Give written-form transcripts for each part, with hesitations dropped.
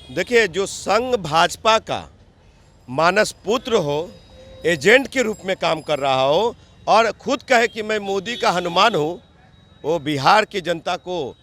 देखिए, जो संघ भाजपा का मानस पुत्र हो, एजेंट के रूप में काम कर रहा हो और खुद कहे कि मैं मोदी का हनुमान हूँ, वो बिहार की जनता को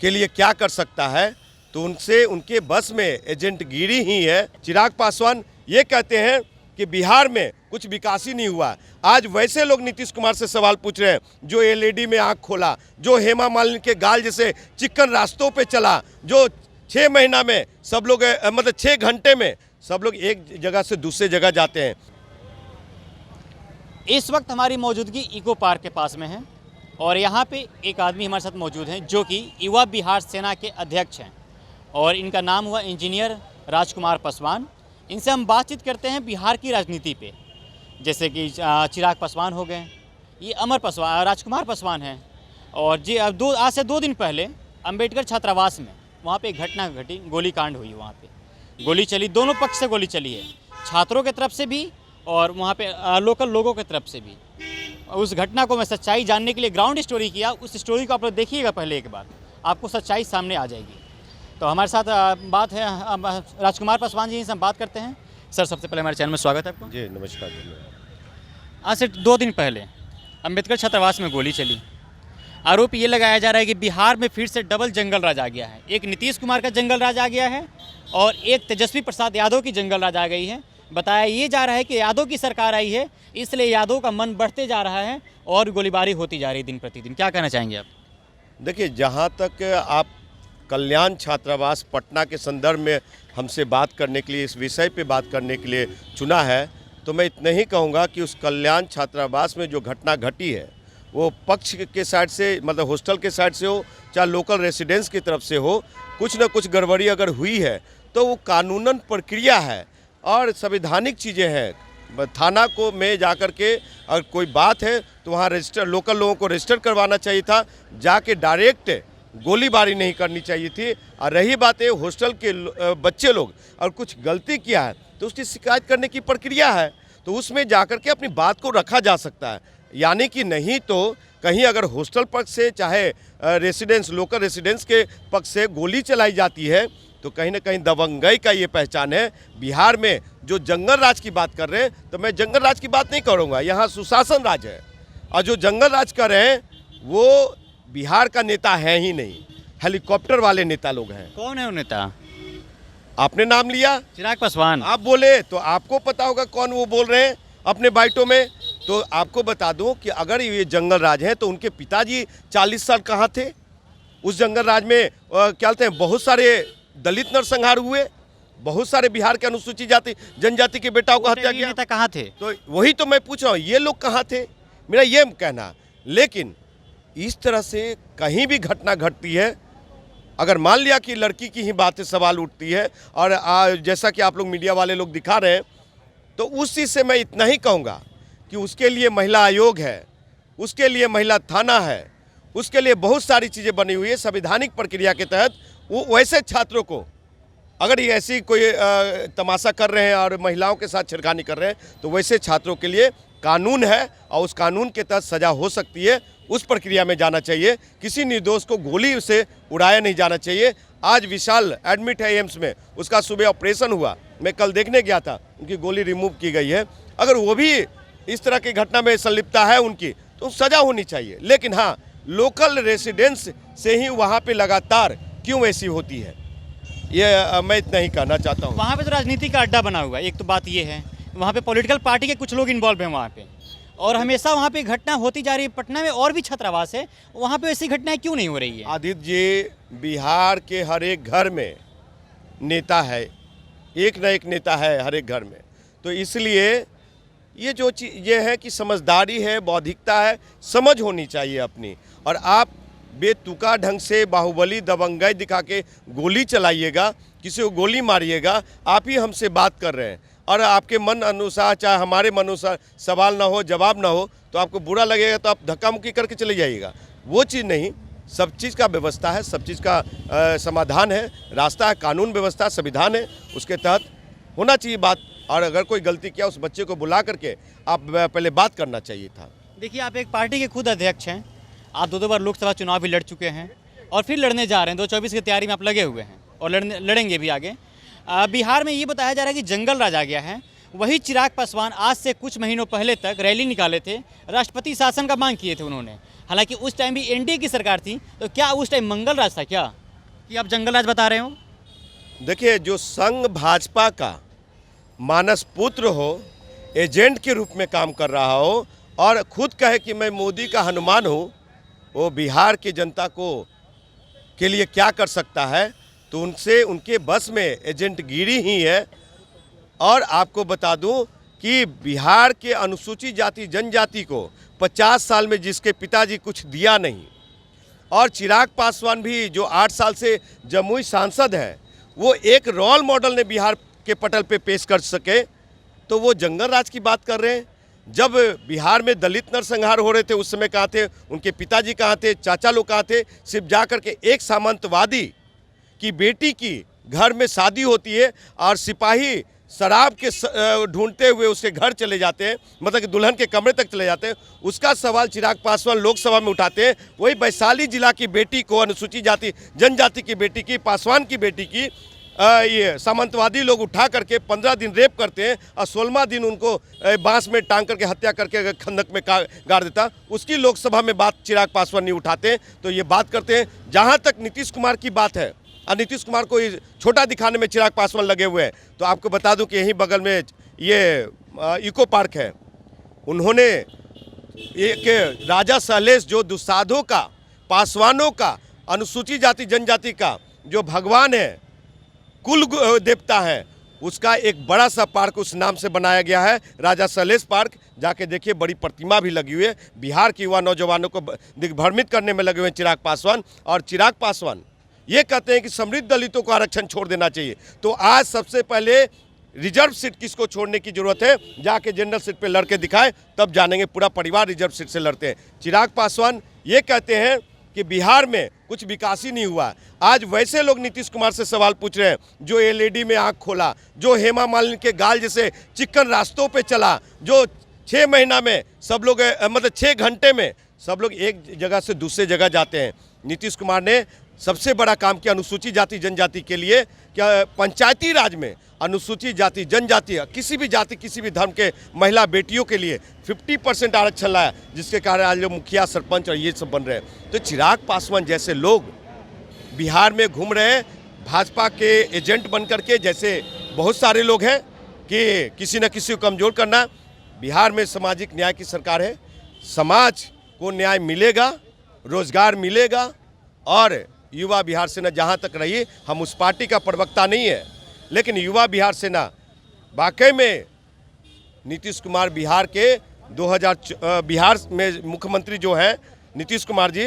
के लिए क्या कर सकता है? तो उनसे उनके बस में एजेंट गिरी ही है। चिराग पासवान ये कहते हैं कि बिहार में कुछ विकास ही नहीं हुआ। आज वैसे लोग नीतीश कुमार से सवाल पूछ रहे हैं जो एलईडी में आंख खोला, जो हेमा मालिनी के गाल जैसे चिकन रास्तों पे चला, जो 6 महीना में सब लोग मतलब 6 घंटे में सब लोग एक जगह से दूसरे जगह जाते हैं। इस वक्त हमारी मौजूदगी इको पार्क के पास में है और यहाँ पे एक आदमी हमारे साथ मौजूद हैं जो कि युवा बिहार सेना के अध्यक्ष हैं और इनका नाम हुआ इंजीनियर राजकुमार पासवान। इनसे हम बातचीत करते हैं बिहार की राजनीति पे, जैसे कि चिराग पासवान हो गए, ये राजकुमार पासवान हैं। और जी आज से 2 दिन पहले अंबेडकर छात्रावास में वहाँ पे एक घटना घटी, गोलीकांड हुई। वहाँ पे गोली चली, दोनों पक्ष से गोली चली है, छात्रों के तरफ से भी और वहाँ पे लोकल लोगों के तरफ से भी। उस घटना को मैं सच्चाई जानने के लिए ग्राउंड स्टोरी किया। उस स्टोरी को आप लोग देखिएगा पहले एक बार, आपको सच्चाई सामने आ जाएगी। तो हमारे साथ बात है राजकुमार पासवान जी से हम बात करते हैं। सर, सबसे पहले हमारे चैनल में स्वागत है आपको। जी नमस्कार। आज से 2 दिन पहले अंबेडकर छात्रावास में गोली चली। आरोप ये लगाया जा रहा है कि बिहार में फिर से डबल जंगल राज आ गया है। एक नीतीश कुमार का जंगल राज आ गया है और एक तेजस्वी प्रसाद यादव की जंगल राज आ गई है। बताया ये जा रहा है कि यादव की सरकार आई है, इसलिए यादव का मन बढ़ते जा रहा है और गोलीबारी होती जा रही है दिन प्रतिदिन। क्या कहना चाहेंगे आप? देखिए, जहाँ तक आप कल्याण छात्रावास पटना के संदर्भ में हमसे बात करने के लिए, इस विषय पे बात करने के लिए चुना है, तो मैं इतना ही कहूँगा कि उस कल्याण छात्रावास में जो घटना घटी है वो पक्ष के साइड से, मतलब हॉस्टल के साइड से हो चाहे लोकल रेसिडेंस की तरफ से हो, कुछ ना कुछ गड़बड़ी अगर हुई है तो वो कानूनन प्रक्रिया है और संवैधानिक चीज़ें हैं। थाना को में जाकर के अगर कोई बात है तो वहाँ रजिस्टर, लोकल लोगों को रजिस्टर करवाना चाहिए था, जाके डायरेक्ट गोलीबारी नहीं करनी चाहिए थी। और रही बात है हॉस्टल के बच्चे लोग और कुछ गलती किया है तो उसकी शिकायत करने की प्रक्रिया है, तो उसमें जाकर के अपनी बात को रखा जा सकता है। यानी कि नहीं तो कहीं अगर हॉस्टल पक्ष से चाहे रेसिडेंस, लोकल रेसिडेंस के पक्ष से गोली चलाई जाती है तो कहीं ना कहीं दबंगई का ये पहचान है। बिहार में जो जंगल राज की बात कर रहे हैं, तो मैं जंगल राज की बात नहीं करूँगा, यहाँ सुशासन राज है। और जो जंगल राज कर रहे हैं वो बिहार का नेता है ही नहीं, हेलीकॉप्टर वाले नेता लोग हैं। कौन है वो नेता? आपने नाम लिया चिराग पासवान, आप बोले तो आपको पता होगा कौन वो बोल रहे हैं अपने बाइटों में। तो आपको बता दूं कि अगर ये जंगल राज है तो उनके पिताजी 40 साल कहाँ थे? उस जंगल राज में क्या कहते हैं, बहुत सारे दलित नरसंहार हुए, बहुत सारे बिहार के अनुसूचित जाति जनजाति के बेटाओं को हत्या किया। नेता कहाँ थे? तो वही तो मैं पूछ रहा हूँ, ये लोग कहाँ थे, मेरा ये कहना। लेकिन इस तरह से कहीं भी घटना घटती है, अगर मान लिया कि लड़की की ही बात सवाल उठती है और जैसा कि आप लोग मीडिया वाले लोग दिखा रहे हैं, तो उस चीज़ से मैं इतना ही कहूँगा कि उसके लिए महिला आयोग है, उसके लिए महिला थाना है, उसके लिए बहुत सारी चीज़ें बनी हुई है। संवैधानिक प्रक्रिया के तहत वो वैसे छात्रों को, अगर ये ऐसी कोई तमाशा कर रहे हैं और महिलाओं के साथ छेड़खानी कर रहे हैं, तो वैसे छात्रों के लिए कानून है और उस कानून के तहत सज़ा हो सकती है। उस प्रक्रिया में जाना चाहिए, किसी निर्दोष को गोली से उड़ाया नहीं जाना चाहिए। आज विशाल एडमिट है एम्स में, उसका सुबह ऑपरेशन हुआ, मैं कल देखने गया था, उनकी गोली रिमूव की गई है। अगर वो भी इस तरह की घटना में संलिप्तता है उनकी, तो सज़ा होनी चाहिए। लेकिन हाँ, लोकल रेसिडेंस से ही वहाँ पे लगातार क्यों ऐसी होती है, ये मैं इतना ही कहना चाहता हूँ। वहाँ पे तो राजनीति का अड्डा बना हुआ है, एक तो बात ये है। वहाँ पे पॉलिटिकल पार्टी के कुछ लोग इन्वॉल्व हैं वहाँ पे, और हमेशा वहाँ पे घटना होती जा रही है। पटना में और भी छात्रावास है, वहाँ पे ऐसी घटनाएं क्यों नहीं हो रही है? आदित्य जी, बिहार के हर एक घर में नेता है, एक न एक नेता है हर एक घर में। तो इसलिए ये जो चीज़ ये है कि समझदारी है, बौद्धिकता है, समझ होनी चाहिए अपनी। और आप बेतुका ढंग से बाहुबली दबंगई दिखा के गोली चलाइएगा, किसी को गोली मारिएगा, आप ही हमसे बात कर रहे हैं और आपके मन अनुसार चाहे हमारे मन अनुसार सवाल ना हो, जवाब ना हो, तो आपको बुरा लगेगा तो आप धक्का मुक्की करके चले जाइएगा। वो चीज़ नहीं, सब चीज़ का व्यवस्था है, सब चीज़ का समाधान है, रास्ता है, कानून व्यवस्था, संविधान है, उसके तहत होना चाहिए बात। और अगर कोई गलती किया उस बच्चे को बुला करके आप पहले बात करना चाहिए था। देखिए, आप एक पार्टी के खुद अध्यक्ष हैं, आप 2 बार लोकसभा चुनाव भी लड़ चुके हैं और फिर लड़ने जा रहे हैं, 2024 की तैयारी में आप लगे हुए हैं। और लड़ेंगे भी आगे। बिहार में ये बताया जा रहा है कि जंगल राज आ गया है। वही चिराग पासवान आज से कुछ महीनों पहले तक रैली निकाले थे, राष्ट्रपति शासन का मांग किए थे उन्होंने। हालांकि उस टाइम भी एनडीए की सरकार थी, तो क्या उस टाइम मंगल राज था क्या कि आप जंगल राज बता रहे हो? देखिए, जो संघ भाजपा का मानस पुत्र हो, एजेंट के रूप में काम कर रहा हो और खुद कहे कि मैं मोदी का हनुमान हूँ, वो बिहार की जनता को के लिए क्या कर सकता है? तो उनसे उनके बस में एजेंट गिरी ही है। और आपको बता दूं कि बिहार के अनुसूचित जाति जनजाति को 50 साल में जिसके पिताजी कुछ दिया नहीं, और चिराग पासवान भी जो 8 साल से जमुई सांसद है, वो एक रोल मॉडल ने बिहार के पटल पे पेश कर सके, तो वो जंगल राज की बात कर रहे हैं। जब बिहार में दलित नरसंहार हो रहे थे उस समय कहाँ थे? उनके पिताजी कहाँ थे? चाचा लोग कहाँ थे? सिर्फ जा कर के एक सामंतवादी की बेटी की घर में शादी होती है और सिपाही शराब के ढूंढते हुए उसके घर चले जाते हैं, मतलब कि दुल्हन के कमरे तक चले जाते हैं। उसका सवाल चिराग पासवान लोकसभा में उठाते हैं। वही वैशाली जिला की बेटी को, अनुसूचित जाति जनजाति की बेटी की, पासवान की बेटी की ये सामंतवादी लोग उठा करके 15 दिन रेप करते हैं और 16वां दिन उनको बांस में टांग करके हत्या करके खंदक में गाड़ देता। उसकी लोकसभा में बात चिराग पासवान नहीं उठाते। तो ये बात करते हैं। जहाँ तक नीतीश कुमार की बात है, और नीतीश कुमार को छोटा दिखाने में चिराग पासवान लगे हुए हैं, तो आपको बता दूं कि यहीं बगल में ये इको पार्क है। उन्होंने एक राजा सहलेश, जो दुसाधों का, पासवानों का, अनुसूचित जाति जनजाति का जो भगवान है, कुल देवता है, उसका एक बड़ा सा पार्क उस नाम से बनाया गया है, राजा सहलेश पार्क। जाके देखिए, बड़ी प्रतिमा भी लगी हुई है। बिहार के युवा नौजवानों को दिग्भ्रमित करने में लगे हुए हैं चिराग पासवान। और चिराग पासवान ये कहते हैं कि समृद्ध दलितों को आरक्षण छोड़ देना चाहिए। तो आज सबसे पहले रिजर्व सीट किसको छोड़ने की जरूरत है? जाके जनरल सीट पे लड़के दिखाए, तब जानेंगे। पूरा परिवार रिजर्व सीट से लड़ते हैं। चिराग पासवान ये कहते हैं कि बिहार में कुछ विकास ही नहीं हुआ। आज वैसे लोग नीतीश कुमार से सवाल पूछ रहे हैं जो एलईडी में आंख खोला, जो हेमा मालिनी के गाल जैसे चिकन रास्तों पे चला, जो 6 महीना में सब लोग, मतलब 6 घंटे में सब लोग एक जगह से दूसरे जगह जाते हैं। नीतीश कुमार ने सबसे बड़ा काम किया अनुसूचित जाति जनजाति के लिए। क्या पंचायती राज में अनुसूचित जाति जनजाति, किसी भी जाति, किसी भी धर्म के महिला बेटियों के लिए 50% आरक्षण लाया, जिसके कारण आज लोग मुखिया, सरपंच और ये सब बन रहे हैं। तो चिराग पासवान जैसे लोग बिहार में घूम रहे हैं भाजपा के एजेंट बन करके, जैसे बहुत सारे लोग हैं कि किसी न किसी को कमज़ोर करना। बिहार में सामाजिक न्याय की सरकार है। समाज को न्याय मिलेगा, रोजगार मिलेगा। और युवा बिहार सेना जहाँ तक रही, हम उस पार्टी का प्रवक्ता नहीं है, लेकिन युवा बिहार सेना वाकई में नीतीश कुमार बिहार के बिहार में मुख्यमंत्री जो हैं नीतीश कुमार जी,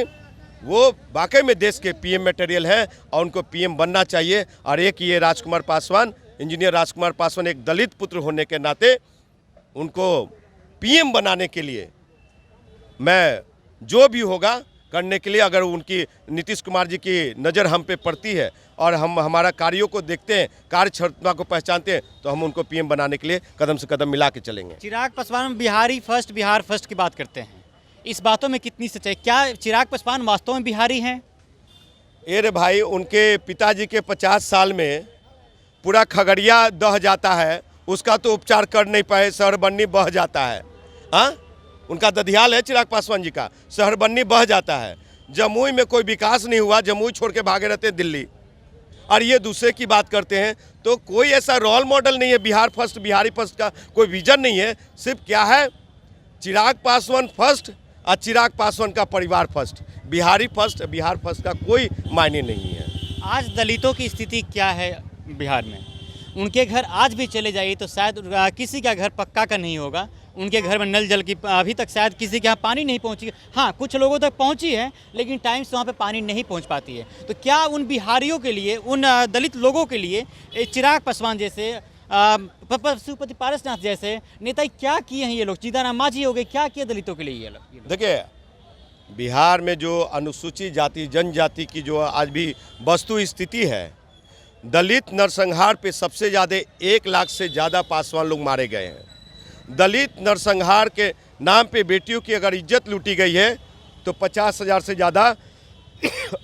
वो वाकई में देश के पीएम मटेरियल हैं और उनको पीएम बनना चाहिए। और एक ये राजकुमार पासवान, इंजीनियर राजकुमार पासवान, एक दलित पुत्र होने के नाते उनको पीएम बनाने के लिए मैं जो भी होगा करने के लिए, अगर उनकी नीतीश कुमार जी की नज़र हम पे पड़ती है और हम हमारा कार्यों को देखते हैं, कार्य क्षमता को पहचानते हैं, तो हम उनको पीएम बनाने के लिए कदम से कदम मिला के चलेंगे। चिराग पासवान बिहारी फर्स्ट, बिहार फर्स्ट की बात करते हैं, इस बातों में कितनी सच्चाई? क्या चिराग पासवान वास्तव में बिहारी हैं? रे भाई, उनके पिताजी के 50 साल में पूरा खगड़िया दह जाता है, उसका तो उपचार कर नहीं पाए, शहर बन्नी बह जाता है। हाँ, उनका दधियाल है चिराग पासवान जी का, शहर बन्नी बह जाता है। जमुई में कोई विकास नहीं हुआ, जमुई छोड़ के भागे रहते हैं दिल्ली। और ये दूसरे की बात करते हैं, तो कोई ऐसा रोल मॉडल नहीं है बिहार फर्स्ट, बिहारी फर्स्ट का कोई विजन नहीं है। सिर्फ क्या है, चिराग पासवान फर्स्ट और चिराग पासवान का परिवार first. Bihari first, Bihar first का कोई मायने नहीं है। आज दलितों की स्थिति क्या है बिहार में? उनके घर आज भी चले जाइए तो शायद किसी का घर पक्का का नहीं होगा। उनके घर में नल जल की अभी तक शायद किसी के यहाँ पानी नहीं पहुँची। हाँ, कुछ लोगों तक पहुँची है, लेकिन टाइम से वहाँ पे पानी नहीं पहुँच पाती है। तो क्या उन बिहारियों के लिए, उन दलित लोगों के लिए चिराग पासवान जैसे, पशुपति पारसनाथ जैसे नेता क्या किए हैं ये लोग? जीतन मांझी हो गए, क्या किए दलितों के लिए ये लोग? देखिए, बिहार में जो अनुसूचित जाति जनजाति की जो आज भी वस्तु स्थिति है, दलित नरसंहार पे सबसे ज़्यादा 1 लाख से ज़्यादा पासवान लोग मारे गए हैं। दलित नरसंहार के नाम पे बेटियों की अगर इज्जत लूटी गई है, तो 50,000 से ज़्यादा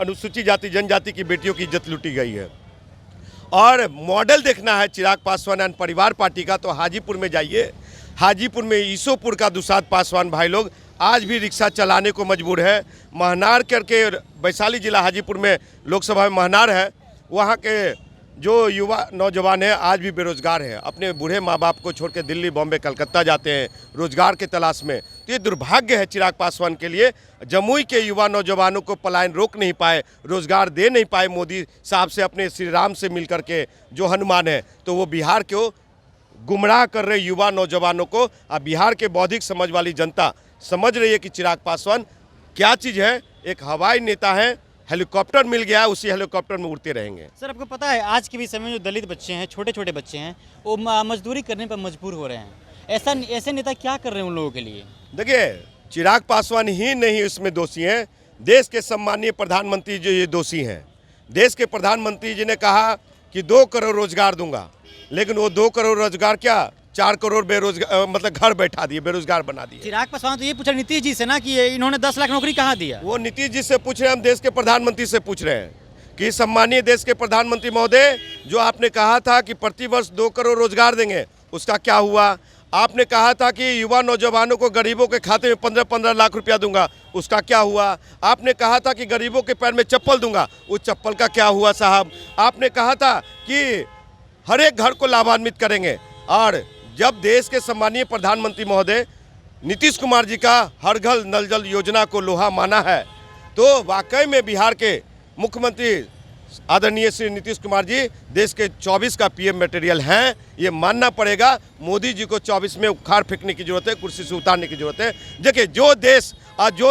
अनुसूचित जाति जनजाति की बेटियों की इज्जत लूटी गई है। और मॉडल देखना है चिराग पासवान एंड परिवार पार्टी का, तो हाजीपुर में जाइए। हाजीपुर में ईसोपुर का दुसाद पासवान भाई लोग आज भी रिक्शा चलाने को मजबूर है। महनार करके वैशाली जिला हाजीपुर में लोकसभा में महनार है, वहाँ के जो युवा नौजवान हैं आज भी बेरोजगार हैं। अपने बूढ़े माँ बाप को छोड़ के दिल्ली, बॉम्बे, कलकत्ता जाते हैं रोजगार के तलाश में। तो ये दुर्भाग्य है चिराग पासवान के लिए। जमुई के युवा नौजवानों को पलायन रोक नहीं पाए, रोजगार दे नहीं पाए मोदी साहब से, अपने श्री राम से मिल करके जो हनुमान है, तो वो बिहार को गुमराह कर रहे युवा नौजवानों को। अब बिहार के बौद्धिक समझ वाली जनता समझ रही है कि चिराग पासवान क्या चीज़ है। एक हवाई नेता है, हेलीकॉप्टर मिल गया है, उसी हेलीकॉप्टर में उड़ते रहेंगे। सर, आपको पता है आज के भी समय में जो दलित बच्चे हैं, छोटे छोटे बच्चे हैं, वो मजदूरी करने पर मजबूर हो रहे हैं। ऐसे नेता क्या कर रहे हैं उन लोगों के लिए? देखिए, चिराग पासवान ही नहीं इसमें दोषी हैं, देश के सम्मानीय प्रधानमंत्री जो ये दोषी हैं। देश के प्रधानमंत्री जी ने कहा कि 2 करोड़ रोजगार दूंगा, लेकिन वो 2 करोड़ रोजगार क्या 4 करोड़ बेरोजगार मतलब घर बैठा दिए, बेरोजगार बना दिए। चिराग पासवान तो ये पूछा नीतीश जी से ना कि इन्होंने 10 लाख नौकरी कहाँ दिया। वो नीतीश जी से पूछ रहे हैं, हम देश के प्रधानमंत्री से पूछ रहे हैं कि सम्मानीय देश के प्रधानमंत्री महोदय, जो आपने कहा था कि प्रतिवर्ष 2 करोड़ रोजगार देंगे, उसका क्या हुआ? आपने कहा था कि युवा नौजवानों को, गरीबों के खाते में 15-15 लाख रुपया दूंगा, उसका क्या हुआ? आपने कहा था कि गरीबों के पैर में चप्पल दूंगा, उस चप्पल का क्या हुआ साहब? आपने कहा था कि हर एक घर को लाभान्वित करेंगे, और जब देश के सम्मानीय प्रधानमंत्री महोदय नीतीश कुमार जी का हर घर नल जल योजना को लोहा माना है, तो वाकई में बिहार के मुख्यमंत्री आदरणीय श्री नीतीश कुमार जी देश के 24 का पीएम मटेरियल हैं। ये मानना पड़ेगा, मोदी जी को 24 में उखाड़ फेंकने की जरूरत है, कुर्सी से उतारने की जरूरत है। देखिए, जो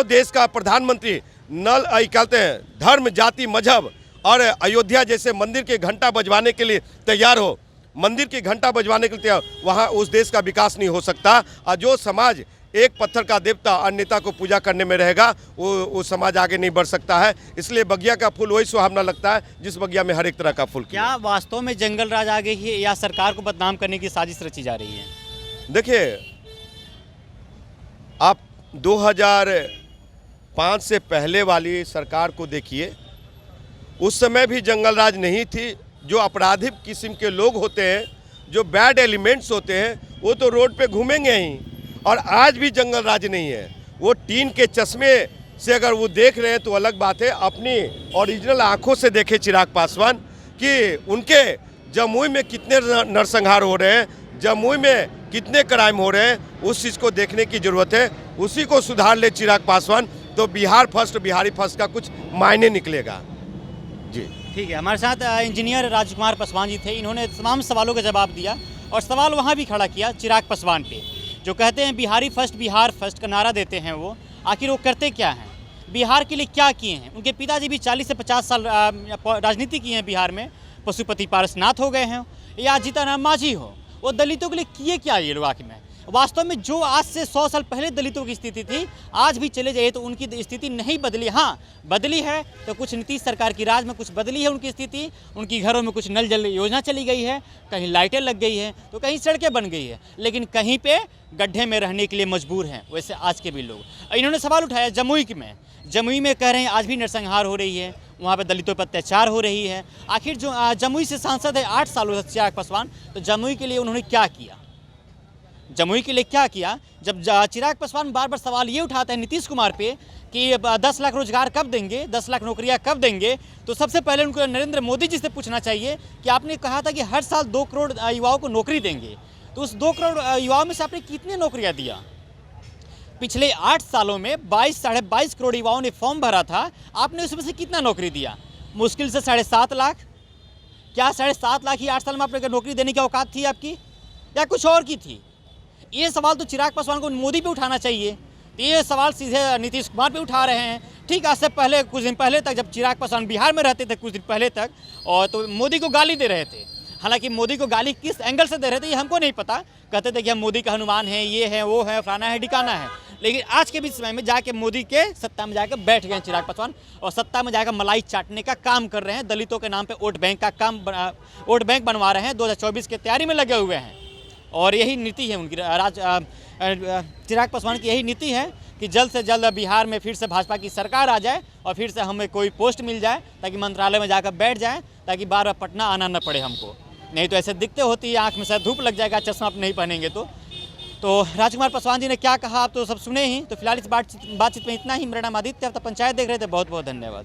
देश का प्रधानमंत्री कहते हैं धर्म, जाति, मजहब और अयोध्या जैसे मंदिर के घंटा बजवाने के लिए तैयार हो, मंदिर की घंटा बजवाने के लिए तैयार, वहाँ उस देश का विकास नहीं हो सकता। और जो समाज एक पत्थर का देवता अन्यता को पूजा करने में रहेगा, वो समाज आगे नहीं बढ़ सकता है। इसलिए बगिया का फूल वही सुहावना लगता है जिस बगिया में हर एक तरह का फूल। क्या वास्तव में जंगल राज आ गई है या सरकार को बदनाम करने की साजिश रची जा रही है? देखिए, आप 2005 से पहले वाली सरकार को देखिए, उस समय भी जंगल राज नहीं थी। जो आपराधिक किस्म के लोग होते हैं, जो बैड एलिमेंट्स होते हैं, वो तो रोड पे घूमेंगे ही। और आज भी जंगल राज नहीं है। वो टीन के चश्मे से अगर वो देख रहे हैं तो अलग बात है, अपनी ओरिजिनल आंखों से देखे चिराग पासवान कि उनके जमुई में कितने नरसंहार हो रहे हैं, जमुई में कितने क्राइम हो रहे हैं, उस चीज़ को देखने की ज़रूरत है। उसी को सुधार ले चिराग पासवान, तो बिहार फर्स्ट, बिहारी फर्स्ट का कुछ मायने निकलेगा। जी ठीक है, हमारे साथ इंजीनियर राजकुमार पासवान जी थे। इन्होंने तमाम सवालों का जवाब दिया और सवाल वहाँ भी खड़ा किया चिराग पासवान पे, जो कहते हैं बिहारी फर्स्ट, बिहार फर्स्ट का नारा देते हैं। वो आखिर वो करते क्या हैं, बिहार के लिए क्या किए हैं? उनके पिताजी भी 40 से 50 साल राजनीति की हैं बिहार में, पशुपति पारसनाथ हो गए हैं या जीतन मांझी हो। वो दलितों के लिए किए क्या ये लोग आखिर में? वास्तव में जो आज से 100 साल पहले दलितों की स्थिति थी, आज भी चले जाइए तो उनकी स्थिति नहीं बदली। हाँ, बदली है तो कुछ नीतीश सरकार की राज में कुछ बदली है उनकी स्थिति। उनकी घरों में कुछ नल जल योजना चली गई है, कहीं लाइटें लग गई हैं, तो कहीं सड़कें बन गई है, लेकिन कहीं पे गड्ढे में रहने के लिए मजबूर हैं वैसे आज के भी लोग। इन्होंने सवाल उठाया जमुई में कह रहे हैं आज भी नरसंहार हो रही है, वहाँ पर दलितों पर अत्याचार हो रही है। आखिर जो जमुई से सांसद है 8 सालों से चिराग पासवान, तो जमुई के लिए उन्होंने क्या किया? जमुई के लिए क्या किया? जब चिराग पासवान बार बार सवाल ये उठाते हैं नीतीश कुमार पे कि 10 लाख रोजगार कब देंगे, 10 लाख नौकरियां कब देंगे, तो सबसे पहले उनको नरेंद्र मोदी जी से पूछना चाहिए कि आपने कहा था कि हर साल 2 करोड़ युवाओं को नौकरी देंगे, तो उस 2 करोड़ युवाओं में से आपने कितनी नौकरियां दिया? पिछले 8 सालों में 22 साढ़े 22 करोड़ युवाओं ने फॉर्म भरा था, आपने उसमें से कितना नौकरी दिया? मुश्किल से 7.5 लाख। क्या 7.5 लाख ही 8 साल में आपने नौकरी देने की औकात थी आपकी, या कुछ और की थी? ये सवाल तो चिराग पासवान को मोदी पे उठाना चाहिए। ये सवाल सीधे नीतीश कुमार पे उठा रहे हैं। ठीक, आज से पहले कुछ दिन पहले तक जब चिराग पासवान बिहार में रहते थे, कुछ दिन पहले तक, और तो मोदी को गाली दे रहे थे। हालांकि मोदी को गाली किस एंगल से दे रहे थे ये हमको नहीं पता। कहते थे कि हम मोदी का हनुमान है, ये है, वो है, फलाना है, ढिकाना है। लेकिन आज के भी समय में जाके मोदी के सत्ता में जाकर बैठ गए चिराग पासवान, और सत्ता में जाकर मलाई चाटने का काम कर रहे हैं। दलितों के नाम पर वोट बैंक बनवा रहे हैं, 2024 की तैयारी में लगे हुए हैं। और यही नीति है उनकी, चिराग पासवान की यही नीति है कि जल्द से जल्द बिहार में फिर से भाजपा की सरकार आ जाए और फिर से हमें कोई पोस्ट मिल जाए ताकि मंत्रालय में जाकर बैठ जाए, ताकि बार बार पटना आना न पड़े हमको। नहीं तो ऐसे दिक्कतें होती है, आँख में शायद धूप लग जाएगा चश्मा आप नहीं पहनेंगे तो राजकुमार पासवान जी ने क्या कहा आप तो सब सुने ही। तो फिलहाल इस बातचीत में इतना ही। मेरा नाम आदित्य, आप तो पंचायत देख रहे थे। बहुत बहुत धन्यवाद।